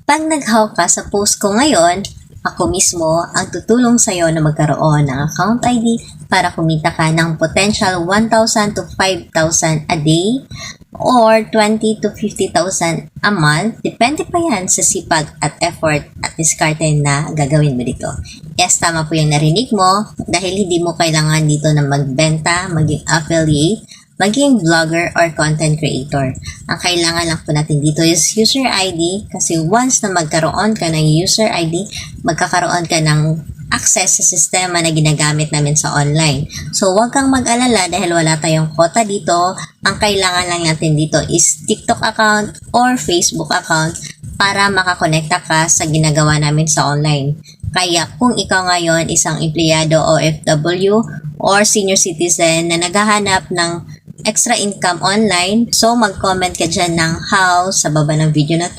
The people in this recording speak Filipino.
Pag nag-how ka sa post ko ngayon, ako mismo ang tutulong sa'yo na magkaroon ng account ID para kumita ka ng potential 1,000 to 5,000 a day or 20 to 50,000 a month. Depende pa yan sa sipag at effort at diskarte na gagawin mo dito. Yes, tama po yung narinig mo dahil hindi mo kailangan dito na magbenta, maging affiliate, maging vlogger or content creator. Ang kailangan lang po natin dito is user ID kasi once na magkaroon ka ng user ID, magkakaroon ka ng access sa sistema na ginagamit namin sa online. So, huwag kang mag-alala dahil wala tayong quota dito. Ang kailangan lang natin dito is TikTok account or Facebook account para makakonekta ka sa ginagawa namin sa online. Kaya kung ikaw ngayon isang empleyado o OFW or senior citizen na naghahanap ng extra income online, so mag-comment ka dyan ng how sa baba ng video na to.